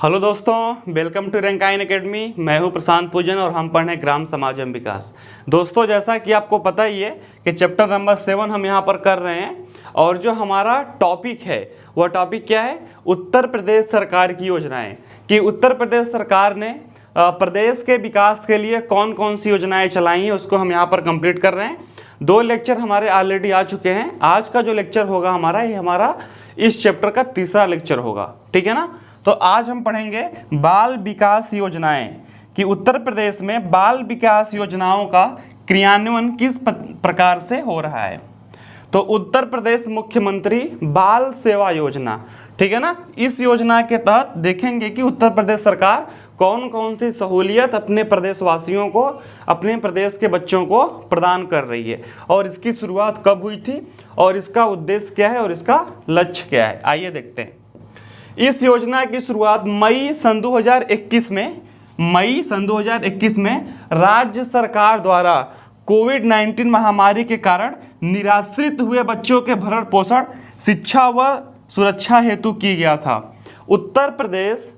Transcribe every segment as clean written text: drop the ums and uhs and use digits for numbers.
Hello दोस्तों, welcome to Rankine academy. मैं हूं प्रशांत पूजन और हम पढ़ रहे हैं ग्राम समाज एवं विकास। दोस्तों, जैसा कि आपको पता ही है कि चैप्टर नंबर 7 हम यहां पर कर रहे हैं और जो हमारा टॉपिक है वह टॉपिक क्या है? उत्तर प्रदेश सरकार की योजनाएं। कि उत्तर प्रदेश सरकार ने प्रदेश के विकास के लिए कौन कौन सी योजनाएँ चलाई हैं उसको हम यहाँ पर कंप्लीट कर रहे हैं। 2 लेक्चर हमारे ऑलरेडी आ चुके हैं। आज का जो लेक्चर होगा हमारा, ये हमारा इस चैप्टर का तीसरा लेक्चर होगा, ठीक है ना। तो आज हम पढ़ेंगे बाल विकास योजनाएं कि उत्तर प्रदेश में बाल विकास योजनाओं का क्रियान्वयन किस प्रकार से हो रहा है। तो उत्तर प्रदेश मुख्यमंत्री बाल सेवा योजना, ठीक है ना। इस योजना के तहत देखेंगे कि उत्तर प्रदेश सरकार कौन कौन सी सहूलियत अपने प्रदेशवासियों को, अपने प्रदेश के बच्चों को प्रदान कर रही है और इसकी शुरुआत कब हुई थी और इसका उद्देश्य क्या है और इसका लक्ष्य क्या है। आइए देखते हैं। इस योजना की शुरुआत मई सन 2021 में राज्य सरकार द्वारा कोविड-19 महामारी के कारण निराश्रित हुए बच्चों के भरण पोषण, शिक्षा व सुरक्षा हेतु की गया था। उत्तर प्रदेश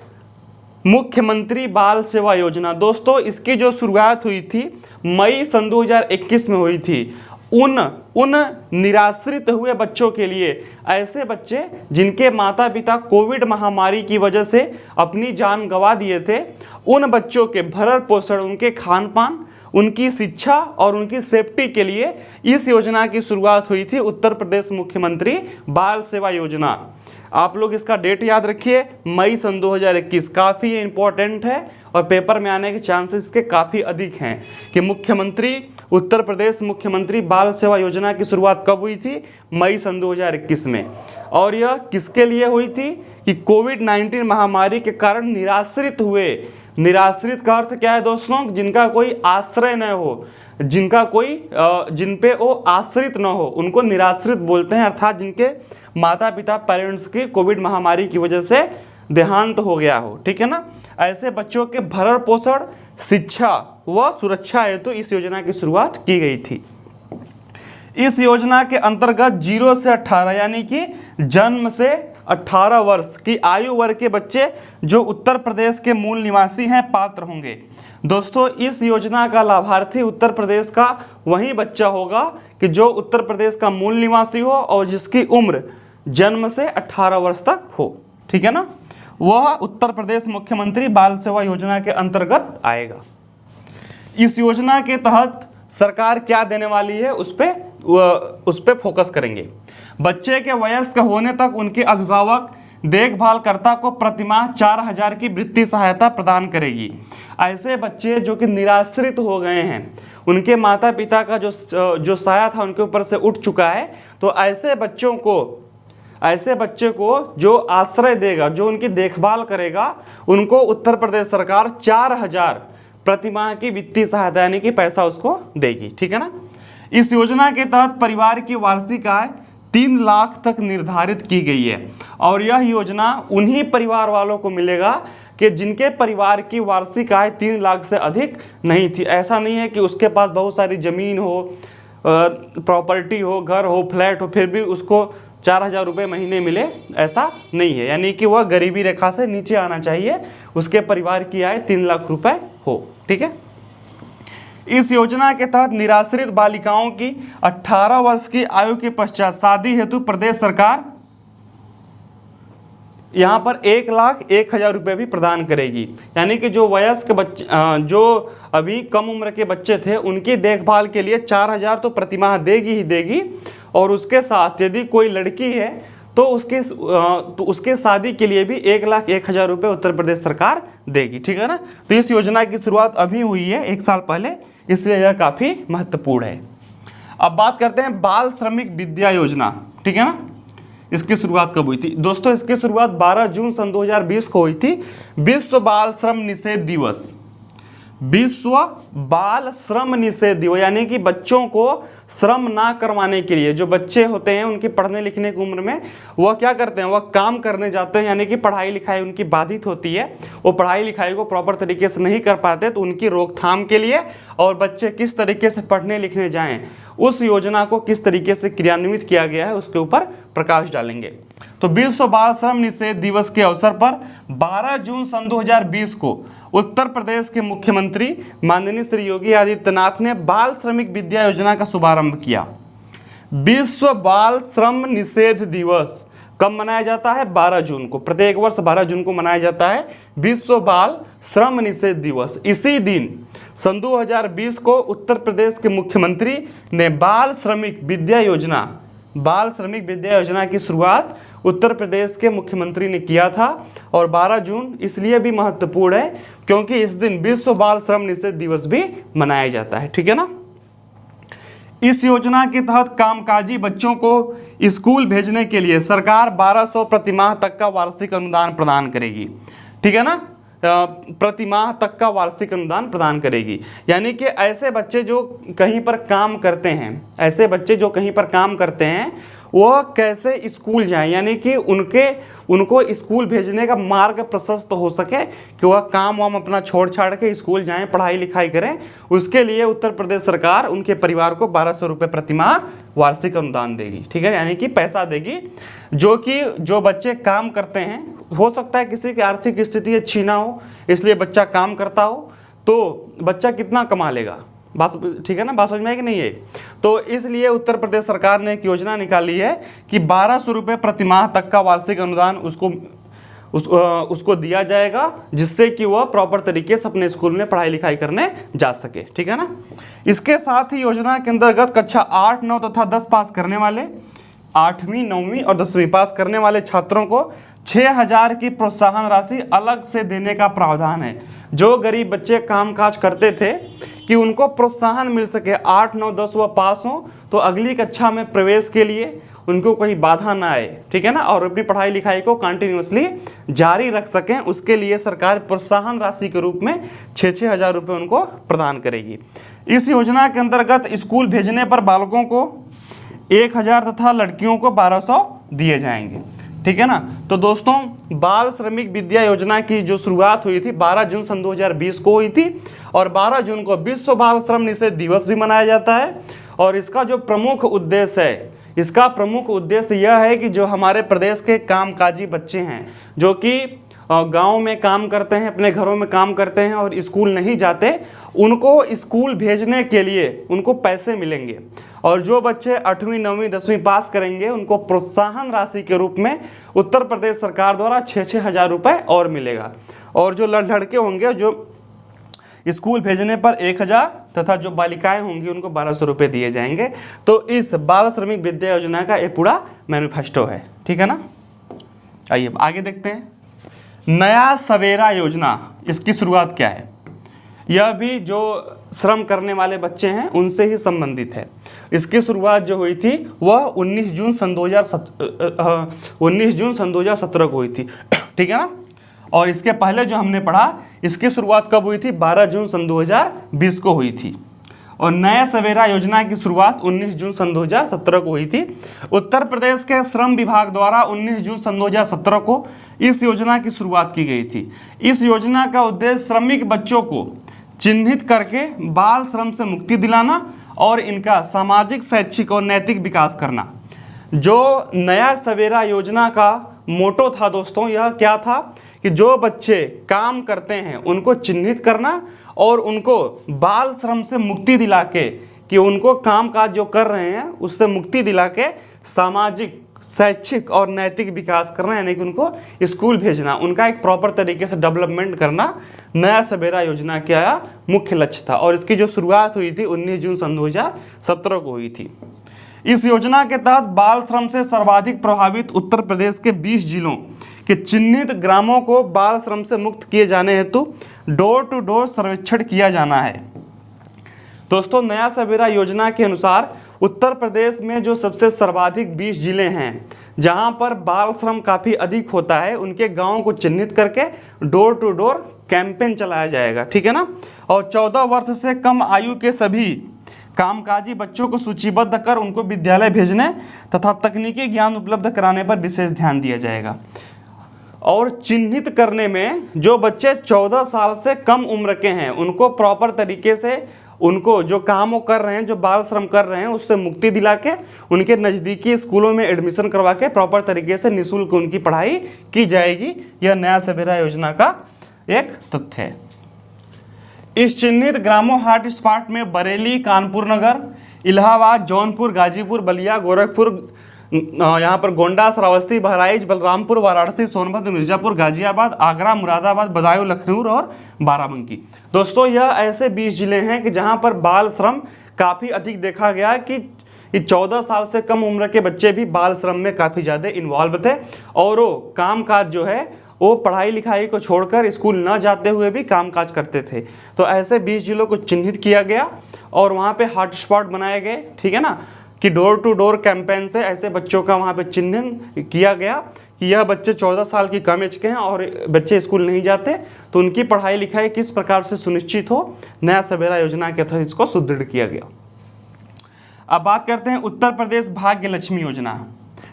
मुख्यमंत्री बाल सेवा योजना, दोस्तों इसकी जो शुरुआत हुई थी मई सन 2021 में हुई थी। उन निराश्रित हुए बच्चों के लिए, ऐसे बच्चे जिनके माता पिता कोविड महामारी की वजह से अपनी जान गंवा दिए थे, उन बच्चों के भरण पोषण, उनके खान पान, उनकी शिक्षा और उनकी सेफ्टी के लिए इस योजना की शुरुआत हुई थी, उत्तर प्रदेश मुख्यमंत्री बाल सेवा योजना। आप लोग इसका डेट याद रखिए, मई सन 2021। काफ़ी इंपॉर्टेंट है और पेपर में आने के चांसेस इसके काफ़ी अधिक हैं कि उत्तर प्रदेश मुख्यमंत्री बाल सेवा योजना की शुरुआत कब हुई थी? मई सन 2021 में। और यह किसके लिए हुई थी? कि कोविड-19 महामारी के कारण निराश्रित हुए। निराश्रित का अर्थ क्या है दोस्तों? जिनका कोई आश्रय न हो, जिन पे वो आश्रित न हो, उनको निराश्रित बोलते हैं। अर्थात जिनके माता पिता, पेरेंट्स की कोविड महामारी की वजह से देहांत हो गया हो, ठीक है ना। ऐसे बच्चों के भरण पोषण, शिक्षा व सुरक्षा हेतु इस योजना की शुरुआत की गई थी। इस योजना के अंतर्गत 0 से 18 यानी कि जन्म से 18 वर्ष की आयु वर्ग के बच्चे जो उत्तर प्रदेश के मूल निवासी हैं पात्र होंगे। दोस्तों, इस योजना का लाभार्थी उत्तर प्रदेश का वही बच्चा होगा कि जो उत्तर प्रदेश का मूल निवासी हो और जिसकी उम्र जन्म से 18 वर्ष तक हो, ठीक है ना। वह उत्तर प्रदेश मुख्यमंत्री बाल सेवा योजना के अंतर्गत आएगा। इस योजना के तहत सरकार क्या देने वाली है उस पे फोकस करेंगे। बच्चे के वयस्क होने तक उनके अभिभावक देखभालकर्ता को प्रतिमाह 4000 की वित्तीय सहायता प्रदान करेगी। ऐसे बच्चे जो कि निराश्रित हो गए हैं, उनके माता पिता का जो साया था उनके ऊपर से उठ चुका है, तो ऐसे बच्चे को जो आश्रय देगा, जो उनकी देखभाल करेगा, उनको उत्तर प्रदेश सरकार 4000 प्रतिमाह की वित्तीय सहायता यानी कि पैसा उसको देगी, ठीक है ना। इस योजना के तहत परिवार की वार्षिक आय 3 लाख तक निर्धारित की गई है और यह योजना उन्हीं परिवार वालों को मिलेगा कि जिनके परिवार की वार्षिक आय 3 लाख से अधिक नहीं थी। ऐसा नहीं है कि उसके पास बहुत सारी ज़मीन हो, प्रॉपर्टी हो, घर हो, फ्लैट हो, फिर भी उसको 4000 रुपये महीने मिले, ऐसा नहीं है। यानी कि वह गरीबी रेखा से नीचे आना चाहिए, उसके परिवार की आय 3 लाख रुपए हो, ठीक है। इस योजना के तहत निराश्रित बालिकाओं की 18 वर्ष की आयु के पश्चात शादी हेतु प्रदेश सरकार यहाँ पर 1,01,000 रुपये भी प्रदान करेगी। यानी कि जो वयस्क बच्चे, जो अभी कम उम्र के बच्चे थे, उनकी देखभाल के लिए 4000 तो प्रतिमाह देगी ही देगी और उसके साथ यदि कोई लड़की है तो उसके शादी के लिए भी 1,01,000 रुपये उत्तर प्रदेश सरकार देगी, ठीक है ना। तो इस योजना की शुरुआत अभी हुई है 1 साल पहले, इसलिए यह काफ़ी महत्वपूर्ण है। अब बात करते हैं बाल श्रमिक विद्या योजना, ठीक है ना। इसकी शुरुआत कब हुई थी? दोस्तों, इसकी शुरुआत 12 जून सन 2020 को हुई थी। विश्व बाल श्रम निषेध दिवस, विश्व बाल श्रम निषेध दिवस, यानी कि बच्चों को श्रम ना करवाने के लिए, जो बच्चे होते हैं उनकी पढ़ने लिखने की उम्र में, वह क्या करते हैं, वह काम करने जाते हैं, यानी कि पढ़ाई लिखाई उनकी बाधित होती है, वो पढ़ाई लिखाई को प्रॉपर तरीके से नहीं कर पाते, तो उनकी रोकथाम के लिए और बच्चे किस तरीके से पढ़ने लिखने जाएं, उस योजना को किस तरीके से क्रियान्वित किया गया है उसके ऊपर प्रकाश डालेंगे। तो विश्व बाल श्रम निषेध दिवस के अवसर पर 12 जून सन 2020 को उत्तर प्रदेश के मुख्यमंत्री माननीय श्री योगी आदित्यनाथ ने बाल श्रमिक विद्या योजना का शुभारंभ किया। विश्व बाल श्रम निषेध दिवस कब मनाया जाता है? 12 जून को। प्रत्येक वर्ष 12 जून को मनाया जाता है विश्व बाल श्रम निषेध दिवस। इसी दिन सन 2020 को उत्तर प्रदेश के मुख्यमंत्री ने बाल श्रमिक विद्या योजना की शुरुआत उत्तर प्रदेश के मुख्यमंत्री ने किया था। और 12 जून इसलिए भी महत्वपूर्ण है क्योंकि इस दिन विश्व बाल श्रम निषेध दिवस भी मनाया जाता है। ठीक है ना। इस योजना के तहत कामकाजी बच्चों को स्कूल भेजने के लिए सरकार 1200 प्रतिमाह तक का वार्षिक अनुदान प्रदान करेगी। ठीक है ना, प्रतिमाह तक का वार्षिक अनुदान प्रदान करेगी। यानी कि ऐसे बच्चे जो कहीं पर काम करते हैं वो कैसे स्कूल जाएं, यानी कि उनको स्कूल भेजने का मार्ग प्रशस्त हो सके कि वह काम वाम अपना छोड़ छाड़ के स्कूल जाएं, पढ़ाई लिखाई करें। उसके लिए उत्तर प्रदेश सरकार उनके परिवार को 1200 रुपये प्रतिमाह वार्षिक अनुदान देगी। ठीक है, यानी कि पैसा देगी जो बच्चे काम करते हैं। हो सकता है किसी की आर्थिक स्थिति अच्छी ना हो इसलिए बच्चा काम करता हो, तो बच्चा कितना कमा लेगा? बात ठीक है ना, बात समझ में है कि नहीं है? तो इसलिए उत्तर प्रदेश सरकार ने एक योजना निकाली है कि 1200 रुपये प्रतिमाह तक का वार्षिक अनुदान उसको दिया जाएगा, जिससे कि वह प्रॉपर तरीके से अपने स्कूल में पढ़ाई लिखाई करने जा सके। ठीक है ना। इसके साथ ही योजना के अंतर्गत कक्षा 8, 9 तथा 10 पास करने वाले 8वीं, 9वीं और 10वीं पास करने वाले छात्रों को 6000 की प्रोत्साहन राशि अलग से देने का प्रावधान है। जो गरीब बच्चे कामकाज करते थे कि उनको प्रोत्साहन मिल सके, 8, 9, 10 वह पास हों तो अगली कक्षा में प्रवेश के लिए उनको कोई बाधा ना आए। ठीक है ना, और अपनी पढ़ाई लिखाई को कंटिन्यूसली जारी रख सकें, उसके लिए सरकार प्रोत्साहन राशि के रूप में 6-6 हज़ार रुपये उनको प्रदान करेगी। इस योजना के अंतर्गत स्कूल भेजने पर बालकों को 1000 तथा लड़कियों को 1200 दिए जाएंगे। ठीक है ना। तो दोस्तों, बाल श्रमिक विद्या योजना की जो शुरुआत हुई थी 12 जून सन 2020 को हुई थी और 12 जून को विश्व बाल श्रम निषेध दिवस भी मनाया जाता है। और इसका जो प्रमुख उद्देश्य यह है कि जो हमारे प्रदेश के कामकाजी बच्चे हैं जो कि गांव में काम करते हैं, अपने घरों में काम करते हैं और स्कूल नहीं जाते, उनको स्कूल भेजने के लिए उनको पैसे मिलेंगे। और जो बच्चे 8वीं, 9वीं, 10वीं पास करेंगे उनको प्रोत्साहन राशि के रूप में उत्तर प्रदेश सरकार द्वारा 6-6 हज़ार रुपये और मिलेगा। और जो लड़के होंगे जो स्कूल भेजने पर 1000 तथा जो बालिकाएं होंगी उनको 1200 रुपये दिए जाएंगे। तो इस बाल श्रमिक विद्या योजना का ये पूरा मैनिफेस्टो है। ठीक है ना। आइए आगे देखते हैं। नया सवेरा योजना, इसकी शुरुआत क्या है? यह भी जो श्रम करने वाले बच्चे हैं उनसे ही संबंधित है। इसकी शुरुआत जो हुई थी वह 19 जून सन 2017 को हुई थी। ठीक है ना। और इसके पहले जो हमने पढ़ा इसकी शुरुआत कब हुई थी? 12 जून सन 2020 को हुई थी। और नया सवेरा योजना की शुरुआत 19 जून सन 2017 को हुई थी। उत्तर प्रदेश के श्रम विभाग द्वारा 19 जून सन 2017 को इस योजना की शुरुआत की गई थी। इस योजना का उद्देश्य श्रमिक बच्चों को चिन्हित करके बाल श्रम से मुक्ति दिलाना और इनका सामाजिक, शैक्षिक और नैतिक विकास करना। जो नया सवेरा योजना का मोटो था दोस्तों, यह क्या था कि जो बच्चे काम करते हैं उनको चिन्हित करना और उनको बाल श्रम से मुक्ति दिला के, कि उनको काम काज जो कर रहे हैं उससे मुक्ति दिला के सामाजिक, शैक्षिक और नैतिक विकास करना, यानी कि उनको स्कूल भेजना, उनका एक प्रॉपर तरीके से डेवलपमेंट करना नया सवेरा योजना का मुख्य लक्ष्य था। और इसकी जो शुरुआत हुई थी 19 जून सन 2017 को हुई थी। इस योजना के तहत बाल श्रम से सर्वाधिक प्रभावित उत्तर प्रदेश के 20 जिलों के चिन्हित ग्रामों को बाल श्रम से मुक्त किए जाने हेतु डोर टू डोर सर्वेक्षण किया जाना है। दोस्तों, नया सवेरा योजना के अनुसार उत्तर प्रदेश में जो सबसे सर्वाधिक 20 जिले हैं जहां पर बाल श्रम काफ़ी अधिक होता है, उनके गांवों को चिन्हित करके डोर टू डोर कैंपेन चलाया जाएगा। ठीक है ना। और 14 वर्ष से कम आयु के सभी कामकाजी बच्चों को सूचीबद्ध कर उनको विद्यालय भेजने तथा तकनीकी ज्ञान उपलब्ध कराने पर विशेष ध्यान दिया जाएगा। और चिन्हित करने में जो बच्चे 14 साल से कम उम्र के हैं उनको प्रॉपर तरीके से उनको जो काम वो कर रहे हैं, जो बाल श्रम कर रहे हैं, उससे मुक्ति दिला के उनके नज़दीकी स्कूलों में एडमिशन करवा के प्रॉपर तरीके से निःशुल्क उनकी पढ़ाई की जाएगी। यह नया सवेरा योजना का एक तथ्य है। इस चिन्हित ग्रामों हॉट स्पॉट में बरेली, कानपुर नगर, इलाहाबाद, जौनपुर, गाजीपुर, बलिया, गोरखपुर, यहाँ पर गोंडा, श्रावस्ती, बहराइच, बलरामपुर, वाराणसी, सोनभद्र, मिर्जापुर, गाजियाबाद, आगरा, मुरादाबाद, बदायूं, लखनऊ और बाराबंकी। दोस्तों यह ऐसे 20 जिले हैं कि जहाँ पर बाल श्रम काफ़ी अधिक देखा गया कि 14 साल से कम उम्र के बच्चे भी बाल श्रम में काफ़ी ज़्यादा इन्वॉल्व थे और वो काम काज जो है वो पढ़ाई लिखाई को छोड़कर स्कूल न जाते हुए भी काम काज करते थे। तो ऐसे 20 जिलों को चिन्हित किया गया और वहाँ पे हॉट स्पॉट बनाए गए, ठीक है ना, कि डोर टू डोर कैंपेन से ऐसे बच्चों का वहाँ पे चिन्हित किया गया कि यह बच्चे 14 साल की कम एज के हैं और बच्चे स्कूल नहीं जाते, तो उनकी पढ़ाई लिखाई किस प्रकार से सुनिश्चित हो, नया सवेरा योजना के तहत इसको सुदृढ़ किया गया। अब बात करते हैं उत्तर प्रदेश भाग्य लक्ष्मी योजना,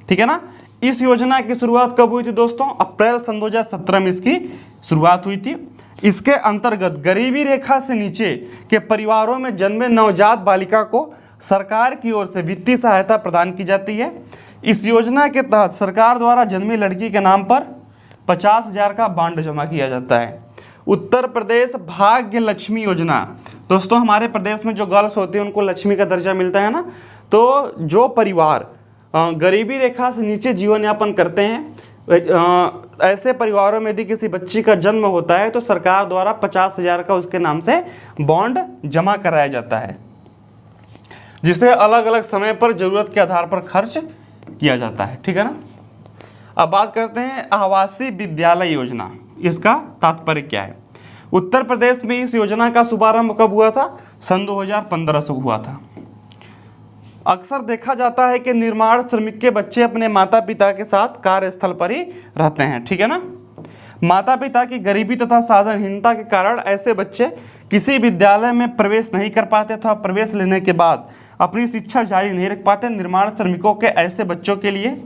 ठीक है ना। इस योजना की शुरुआत कब हुई थी दोस्तों? अप्रैल सन 2017 में इसकी शुरुआत हुई थी। इसके अंतर्गत गरीबी रेखा से नीचे के परिवारों में जन्मे नवजात बालिका को सरकार की ओर से वित्तीय सहायता प्रदान की जाती है। इस योजना के तहत सरकार द्वारा जन्मी लड़की के नाम पर 50,000 का बॉन्ड जमा किया जाता है। उत्तर प्रदेश भाग्य लक्ष्मी योजना, दोस्तों हमारे प्रदेश में जो गर्ल्स होती हैं उनको लक्ष्मी का दर्जा मिलता है ना, तो जो परिवार गरीबी रेखा से नीचे जीवन यापन करते हैं, ऐसे परिवारों में यदि किसी बच्ची का जन्म होता है तो सरकार द्वारा 50,000 का उसके नाम से बॉन्ड जमा कराया जाता है, जिसे अलग अलग समय पर ज़रूरत के आधार पर खर्च किया जाता है, ठीक है ना। अब बात करते हैं आवासीय विद्यालय योजना, इसका तात्पर्य क्या है। उत्तर प्रदेश में इस योजना का शुभारंभ कब हुआ था? सन 2015 से हुआ था। अक्सर देखा जाता है कि निर्माण श्रमिक के बच्चे अपने माता पिता के साथ कार्यस्थल पर ही रहते हैं, ठीक है ना। माता पिता की गरीबी तथा साधनहीनता के कारण ऐसे बच्चे किसी विद्यालय में प्रवेश नहीं कर पाते अथवा प्रवेश लेने के बाद अपनी शिक्षा जारी नहीं रख पाते। निर्माण श्रमिकों के ऐसे बच्चों के लिए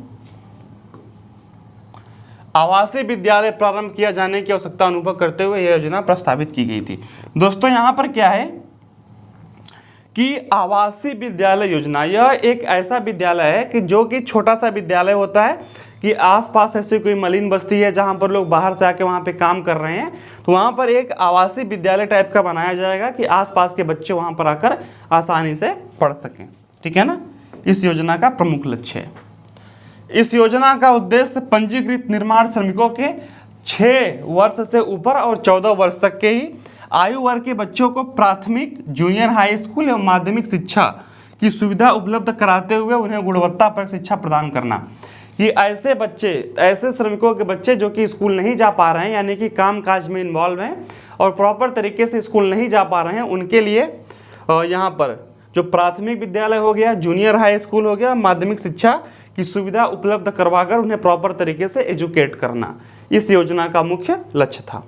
आवासीय विद्यालय प्रारंभ किया जाने की आवश्यकता अनुभव करते हुए यह योजना प्रस्तावित की गई थी। दोस्तों यहाँ पर क्या है कि आवासीय विद्यालय योजना, यह एक ऐसा विद्यालय है कि जो कि छोटा सा विद्यालय होता है कि आसपास ऐसी कोई मलिन बस्ती है जहाँ पर लोग बाहर से आके वहाँ पे काम कर रहे हैं, तो वहाँ पर एक आवासीय विद्यालय टाइप का बनाया जाएगा कि आसपास के बच्चे वहाँ पर आकर आसानी से पढ़ सकें, ठीक है ना। इस योजना का प्रमुख लक्ष्य है। इस योजना का उद्देश्य पंजीकृत निर्माण श्रमिकों के 6 वर्ष से ऊपर और 14 वर्ष तक के ही आयु वर्ग के बच्चों को प्राथमिक, जूनियर हाई स्कूल एवं माध्यमिक शिक्षा की सुविधा उपलब्ध कराते हुए उन्हें गुणवत्तापूर्ण शिक्षा प्रदान करना। कि ऐसे बच्चे, ऐसे श्रमिकों के बच्चे जो कि स्कूल नहीं जा पा रहे हैं, यानी कि काम काज में इन्वॉल्व हैं और प्रॉपर तरीके से स्कूल नहीं जा पा रहे हैं, उनके लिए यहाँ पर जो प्राथमिक विद्यालय हो गया, जूनियर हाई स्कूल हो गया, माध्यमिक शिक्षा की सुविधा उपलब्ध करवाकर उन्हें प्रॉपर तरीके से एजुकेट करना, इस योजना का मुख्य लक्ष्य था।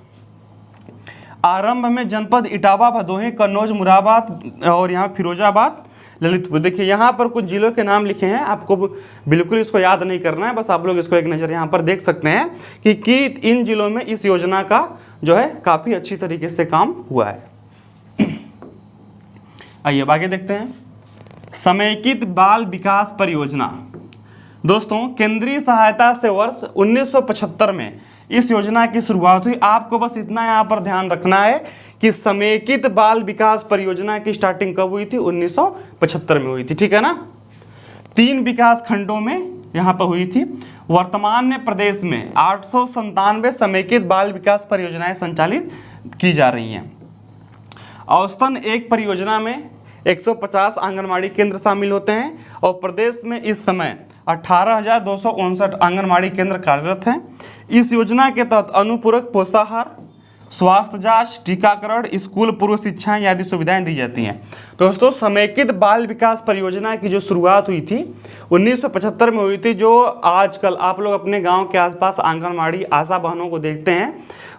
आरंभ में जनपद इटावा, भदोही, कन्नौज, मुरादाबाद और यहाँ फिरोजाबाद, ललितपुर। देखिए यहाँ पर कुछ जिलों के नाम लिखे हैं, आपको बिल्कुल इसको याद नहीं करना है, बस आप लोग इसको एक नज़र यहाँ पर देख सकते हैं कि इन जिलों में इस योजना का जो है काफ़ी अच्छी तरीके से काम हुआ है। आइए अब आगे देखते हैं। समेकित बाल विकास परियोजना, दोस्तों केंद्रीय सहायता से वर्ष 1975 में इस योजना की शुरुआत हुई। आपको बस इतना यहाँ पर ध्यान रखना है कि समेकित बाल विकास परियोजना की स्टार्टिंग कब हुई थी? 1975 में हुई थी, ठीक है ना। 3 विकास खंडों में यहाँ पर हुई थी। वर्तमान में प्रदेश में 897 समेकित बाल विकास परियोजनाएं संचालित की जा रही हैं। औसतन एक परियोजना में 150 आंगनवाड़ी केंद्र शामिल होते हैं और प्रदेश में इस समय 18,259 आंगनवाड़ी केंद्र कार्यरत हैं। इस योजना के तहत अनुपूरक पोषाहार, स्वास्थ्य जांच, टीकाकरण, स्कूल पूर्व शिक्षाएं आदि सुविधाएं दी जाती हैं। दोस्तों समेकित बाल विकास परियोजना की जो शुरुआत हुई थी 1975 में हुई थी। जो आजकल आप लोग अपने गांव के आसपास आंगनवाड़ी आशा बहनों को देखते हैं,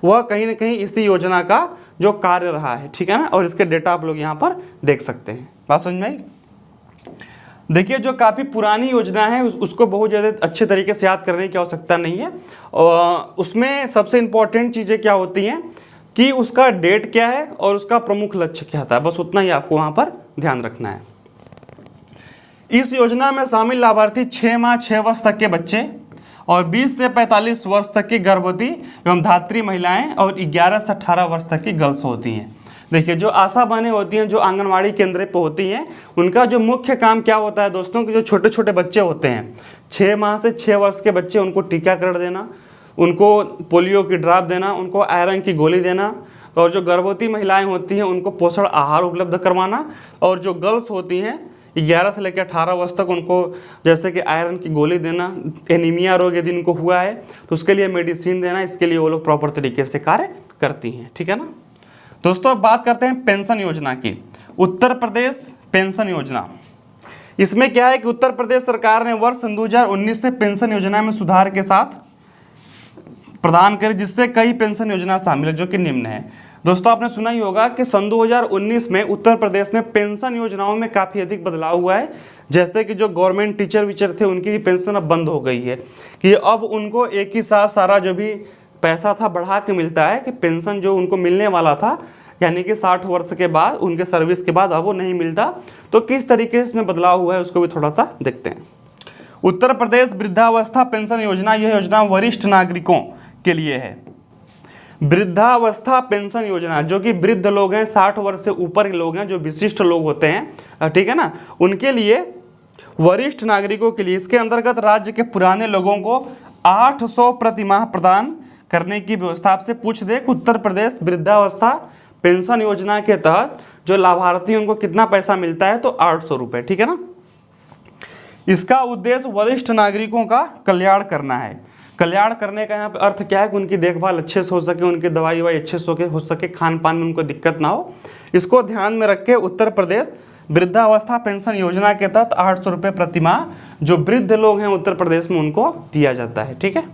वह कहीं ना कहीं इसी योजना का जो कार्य रहा है, ठीक है ना। और इसके डेटा आप लोग यहाँ पर देख सकते हैं। बात समझ में आई? देखिए जो काफ़ी पुरानी योजना है उसको बहुत ज़्यादा अच्छे तरीके से याद करने की आवश्यकता नहीं है। और उसमें सबसे इम्पोर्टेंट चीज़ें क्या होती हैं, कि उसका डेट क्या है और उसका प्रमुख लक्ष्य क्या था, बस उतना ही आपको वहाँ पर ध्यान रखना है। इस योजना में शामिल लाभार्थी 6 माह 6 वर्ष तक के बच्चे और 20 से 45 वर्ष तक की गर्भवती एवं धात्री महिलाएं और 11 से 18 वर्ष तक की गर्ल्स होती हैं। देखिए, जो आशा बहनें होती हैं, जो आंगनवाड़ी केंद्र पे होती हैं, उनका जो मुख्य काम क्या होता है दोस्तों, कि जो छोटे छोटे बच्चे होते हैं 6 माह से 6 वर्ष के बच्चे, उनको टीकाकरण देना, उनको पोलियो की ड्रॉप देना, उनको आयरन की गोली देना, और जो गर्भवती महिलाएं होती हैं उनको पोषण आहार उपलब्ध करवाना, और जो गर्ल्स होती हैं 11 से लेकर 18 वर्ष तक उनको जैसे कि आयरन की गोली देना, एनीमिया रोग यदि इनको हुआ है तो उसके लिए मेडिसिन देना, इसके लिए वो लोग प्रॉपर तरीके से कार्य करती हैं। ठीक है ना दोस्तों। अब बात करते हैं पेंशन योजना की। उत्तर प्रदेश पेंशन योजना, इसमें क्या है कि उत्तर प्रदेश सरकार ने वर्ष 2019 से पेंशन योजना में सुधार के साथ प्रदान करी, जिससे कई पेंशन योजना शामिल है जो कि निम्न है। दोस्तों, आपने सुना ही होगा कि सन 2019 में उत्तर प्रदेश में पेंशन योजनाओं में काफ़ी अधिक बदलाव हुआ है। जैसे कि जो गवर्नमेंट टीचर वीचर थे उनकी भी पेंशन अब बंद हो गई है, कि अब उनको एक ही साथ सारा जो भी पैसा था बढ़ा के मिलता है, कि पेंशन जो उनको मिलने वाला था यानी कि 60 वर्ष के बाद उनके सर्विस के बाद अब वो नहीं मिलता। तो किस तरीके से इसमें बदलाव हुआ है उसको भी थोड़ा सा देखते हैं। उत्तर प्रदेश वृद्धावस्था पेंशन योजना, यह योजना वरिष्ठ नागरिकों के लिए है। वृद्धावस्था पेंशन योजना, जो कि वृद्ध लोग हैं, 60 वर्ष से ऊपर के लोग हैं, जो विशिष्ट लोग होते हैं, ठीक है ना, उनके लिए, वरिष्ठ नागरिकों के लिए। इसके अंतर्गत राज्य के पुराने लोगों को 800 प्रतिमाह प्रदान करने की व्यवस्था। आपसे पूछ दे कि उत्तर प्रदेश वृद्धावस्था पेंशन योजना के तहत जो लाभार्थी उनको कितना पैसा मिलता है, तो 800 रुपये। ठीक है ना। इसका उद्देश्य वरिष्ठ नागरिकों का कल्याण करना है। कल्याण करने का यहाँ पे अर्थ क्या है कि उनकी देखभाल अच्छे से हो सके, उनकी दवाई ववाई अच्छे से हो सके, खान पान में उनको दिक्कत ना हो। इसको ध्यान में रख के उत्तर प्रदेश वृद्धावस्था पेंशन योजना के तहत 800 रुपये प्रतिमाह जो वृद्ध लोग हैं उत्तर प्रदेश में उनको दिया जाता है। ठीक है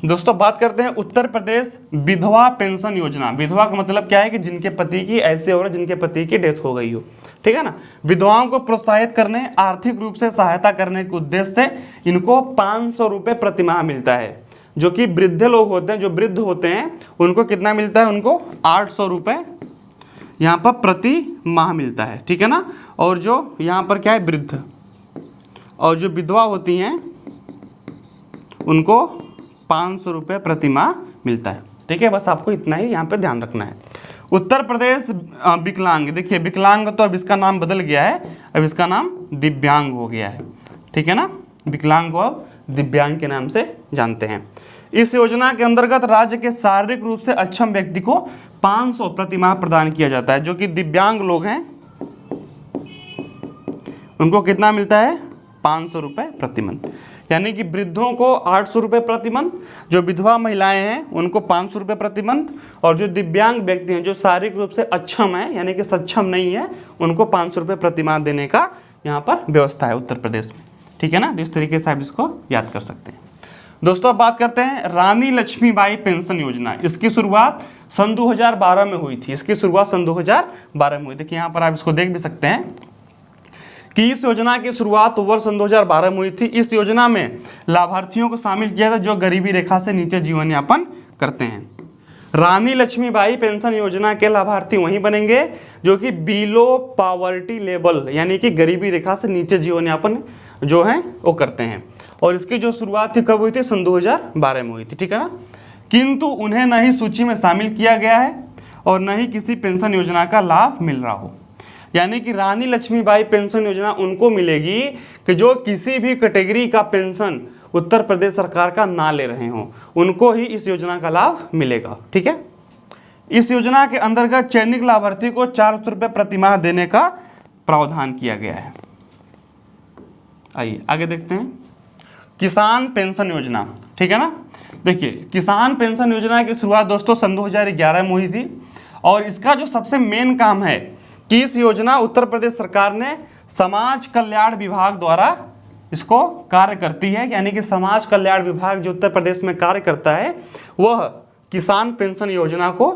दोस्तों, बात करते हैं उत्तर प्रदेश विधवा पेंशन योजना। विधवा का मतलब क्या है कि जिनके पति की, ऐसे औरत जिनके पति की डेथ हो गई हो। ठीक है ना। विधवाओं को प्रोत्साहित करने, आर्थिक रूप से सहायता करने के उद्देश्य से इनको 500 रुपये प्रतिमाह मिलता है। जो कि वृद्ध लोग होते हैं, जो वृद्ध होते हैं, उनको कितना मिलता है, उनको 800 रुपये यहाँ पर प्रति माह मिलता है। ठीक है ना। और जो यहाँ पर क्या है, वृद्ध, और जो विधवा होती हैं उनको 500 रुपये प्रति माह मिलता है। ठीक है, बस आपको इतना ही यहाँ पे ध्यान रखना है। उत्तर प्रदेश विकलांग, देखिए विकलांग तो अब इसका नाम बदल गया है, अब इसका नाम दिव्यांग हो गया है। ठीक है ना। विकलांग को अब दिव्यांग के नाम से जानते हैं। इस योजना के अंतर्गत राज्य के शारीरिक रूप से अक्षम व्यक्ति को 500 प्रति माह प्रदान किया जाता है। जो कि दिव्यांग लोग हैं उनको कितना मिलता है, 500 रुपये प्रति मंथ। यानी कि वृद्धों को 800 रुपये प्रति मंथ, जो विधवा महिलाएं हैं उनको 500 रुपये प्रति मंथ, और जो दिव्यांग व्यक्ति हैं जो शारीरिक रूप से अक्षम है यानी कि सक्षम नहीं है, उनको 500 रुपये प्रति माह देने का यहाँ पर व्यवस्था है उत्तर प्रदेश में। ठीक है ना। तो इस तरीके से आप इसको याद कर सकते हैं। दोस्तों, अब बात करते हैं रानी लक्ष्मीबाई पेंशन योजना। इसकी शुरुआत सन 2012 में हुई थी। इसकी शुरुआत सन 2012 में हुई। देखिए यहाँ पर आप इसको देख भी सकते हैं कि इस योजना की शुरुआत वर्ष सन 2012 में हुई थी। इस योजना में लाभार्थियों को शामिल किया था जो गरीबी रेखा से नीचे जीवन यापन करते हैं। रानी लक्ष्मीबाई पेंशन योजना के लाभार्थी वहीं बनेंगे जो कि बिलो पॉवर्टी लेवल यानी कि गरीबी रेखा से नीचे जीवन यापन जो है वो करते हैं। और इसकी जो शुरुआत थी कब हुई थी, सन 2012 में हुई थी। ठीक है ना। किंतु उन्हें न ही सूची में शामिल किया गया है और न ही किसी पेंशन योजना का लाभ मिल रहा हो। यानी कि रानी लक्ष्मीबाई पेंशन योजना उनको मिलेगी कि जो किसी भी कैटेगरी का पेंशन उत्तर प्रदेश सरकार का ना ले रहे हों, उनको ही इस योजना का लाभ मिलेगा। ठीक है। इस योजना के अंतर्गत चयनित लाभार्थी को 400 रुपये प्रति माह देने का प्रावधान किया गया है। आइए आगे देखते हैं किसान पेंशन योजना। ठीक है ना। देखिए, किसान पेंशन योजना की शुरुआत दोस्तों सन 2011 में हुई थी। और इसका जो सबसे मेन काम है कि इस योजना उत्तर प्रदेश सरकार ने समाज कल्याण विभाग द्वारा इसको कार्य करती है। यानी कि समाज कल्याण विभाग जो उत्तर प्रदेश में कार्य करता है वह किसान पेंशन योजना को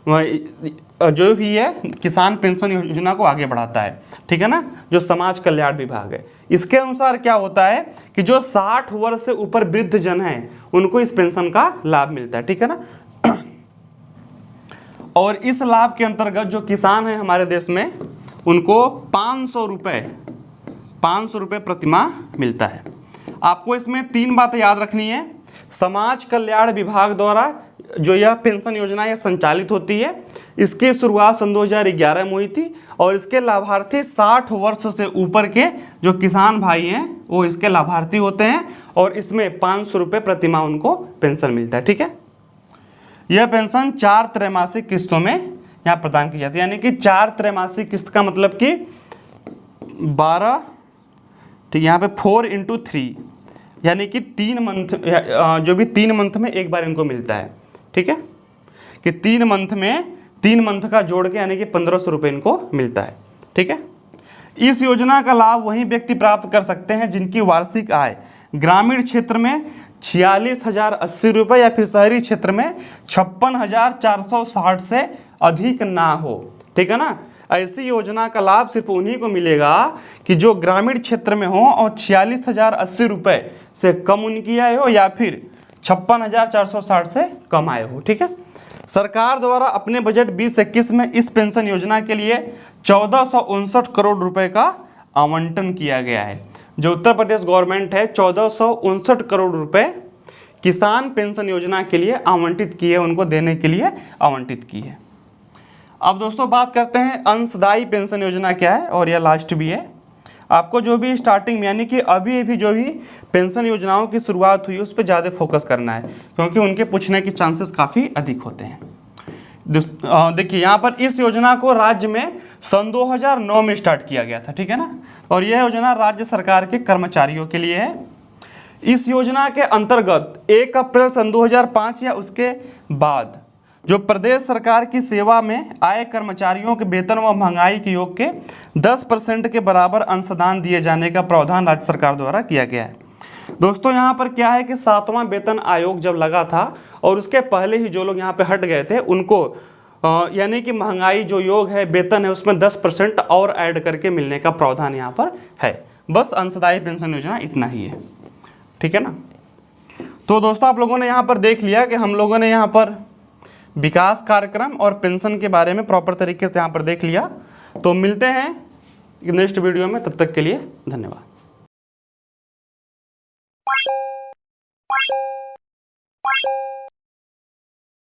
जो भी है किसान पेंशन योजना को आगे बढ़ाता है। ठीक है ना। जो समाज कल्याण विभाग है, इसके अनुसार क्या होता है कि जो 60 वर्ष से ऊपर वृद्ध जन हैं उनको इस पेंशन का लाभ मिलता है। ठीक है ना। और इस लाभ के अंतर्गत जो किसान हैं हमारे देश में उनको 500 रुपये प्रतिमाह मिलता है। आपको इसमें 3 बातें याद रखनी है। समाज कल्याण विभाग द्वारा जो यह पेंशन योजना यह संचालित होती है, इसकी शुरुआत सन 2011 में हुई थी और इसके लाभार्थी 60 वर्ष से ऊपर के जो किसान भाई हैं वो इसके लाभार्थी होते हैं और इसमें 500 रुपये प्रतिमाह उनको पेंशन मिलता है। ठीक है, यह पेंशन 4 त्रैमासिक किस्तों में यहाँ प्रदान की जाती है, यानी कि 4 त्रैमासिक किस्त का मतलब कि 12, ठीक, यहाँ पे 4 × 3 यानी कि 3 मंथ, जो भी 3 मंथ में एक बार इनको मिलता है। ठीक है, कि 3 मंथ का जोड़ के यानी कि 1500 रुपये इनको मिलता है। ठीक है, इस योजना का लाभ वही व्यक्ति प्राप्त कर सकते हैं जिनकी वार्षिक आय ग्रामीण क्षेत्र में 46,080 रुपये या फिर शहरी क्षेत्र में 56,460 से अधिक ना हो। ठीक है ना, ऐसी योजना का लाभ सिर्फ उन्हीं को मिलेगा कि जो ग्रामीण क्षेत्र में हो और 46,080 रुपये से कम उनकी आय हो या फिर 56,460 से कम आय हो। ठीक है, सरकार द्वारा अपने बजट 2021 में इस पेंशन योजना के लिए 1459 करोड़ रुपए का आवंटन किया गया है। जो उत्तर प्रदेश गवर्नमेंट है 1459 करोड़ रुपए किसान पेंशन योजना के लिए आवंटित किए, उनको देने के लिए आवंटित की है। अब दोस्तों बात करते हैं अंशदायी पेंशन योजना क्या है, और यह लास्ट भी है। आपको जो भी स्टार्टिंग में यानी कि अभी जो भी पेंशन योजनाओं की शुरुआत हुई उस पर ज़्यादा फोकस करना है क्योंकि उनके पूछने के चांसेस काफ़ी अधिक होते हैं। देखिए यहाँ पर इस योजना को राज्य में सन 2009 में स्टार्ट किया गया था। ठीक है ना, और यह योजना राज्य सरकार के कर्मचारियों के लिए है। इस योजना के अंतर्गत 1 अप्रैल सन 2005 या उसके बाद जो प्रदेश सरकार की सेवा में आए कर्मचारियों के वेतन व महंगाई के योग के 10% के बराबर अंशदान दिए जाने का प्रावधान राज्य सरकार द्वारा किया गया है। दोस्तों यहाँ पर क्या है कि 7वां वेतन आयोग जब लगा था और उसके पहले ही जो लोग यहाँ पे हट गए थे उनको यानी कि महंगाई जो योग है वेतन है उसमें 10% और ऐड करके मिलने का प्रावधान यहाँ पर है। बस अंशदायी पेंशन योजना इतना ही है। ठीक है ना, तो दोस्तों आप लोगों ने यहाँ पर देख लिया कि हम लोगों ने यहाँ पर विकास कार्यक्रम और पेंशन के बारे में प्रॉपर तरीके से यहाँ पर देख लिया। तो मिलते हैं नेक्स्ट वीडियो में, तब तक के लिए धन्यवाद।